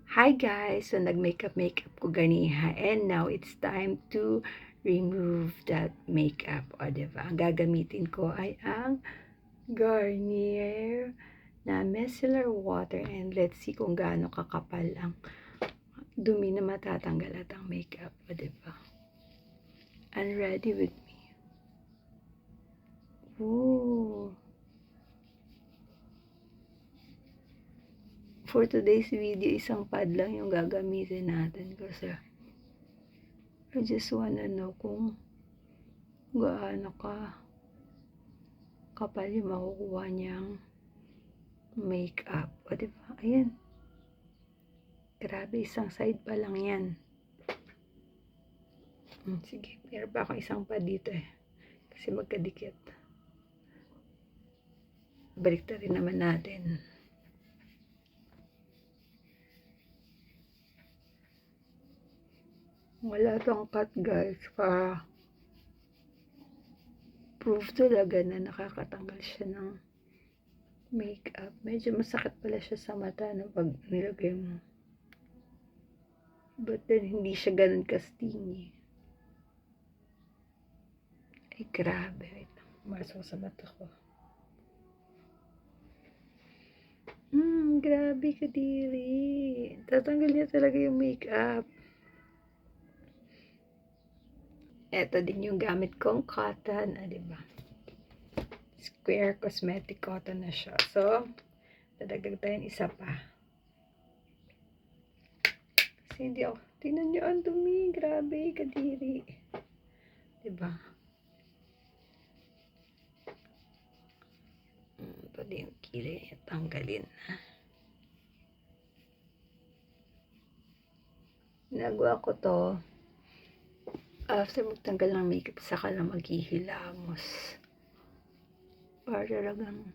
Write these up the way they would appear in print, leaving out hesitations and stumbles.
Hi guys! So nag-makeup ko ganiha and now it's time to remove that makeup. O diba? Ang gagamitin ko ay ang Garnier na micellar water and let's see kung gaano kakapal ang dumi na matatanggal at ang makeup. O diba? And ready with me. Ooh! For today's video, isang pad lang yung gagamitin natin kasi I just wanna know kung gaano kapal yung makukuha niyang makeup. O diba? Ayan. Grabe, isang side pa lang yan. Sige, meron pa akong isang pad dito eh. Kasi magkadikit. Balik na rin naman natin. Wala tong cut guys. Proof talaga na nakakatanggal siya ng makeup. Medyo masakit pala siya sa mata no, pag nilagay mo. But then, hindi siya ganun ka-stingy. Ay, grabe. Wait, masok sa mata ko. Grabe kadiri. Tatanggal niya talaga yung makeup. Ito din yung gamit kong cotton. Diba? Square Cosmetic Cotton na siya. So, dadagdag tayo isa pa. Kasi hindi ako, tingnan nyo ang dumi. Grabe, kadiri. Diba? Ito din yung kilay. Tanggalin na. Nagawa ko to after magtanggal ng makeup, saka lang maghihilamos. Para talagang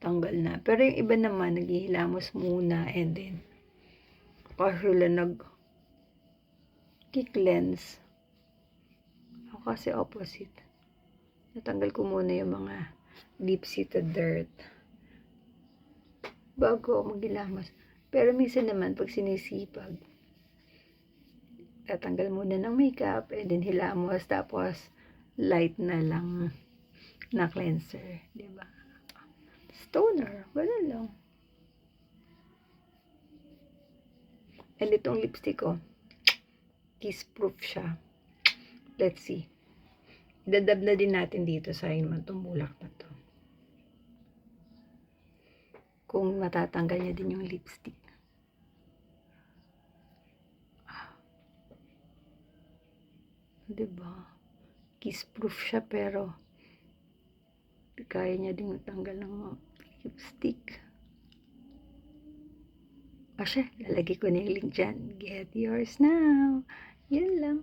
tanggal na. Pero yung iba naman, naghihilamos muna and then kasi sila nag-cleanse. Ako kasi opposite. Natanggal ko muna yung mga deep-seated dirt bago ako maghilamos. Pero minsan naman, pag sinisipag, tatanggal muna ng makeup and then hilamos, tapos light na lang na cleanser, diba? Stoner, ganun lang. And itong lipstick ko, kiss proof siya. Let's see. Idadab na din natin dito sa iman itong bulak na to. Kung matatanggal niya din yung lipstick. Diba? Kiss proof siya pero kaya niya din matanggal ng lipstick. O siya, lalagay ko na yung link dyan. Get yours now. Yun lang.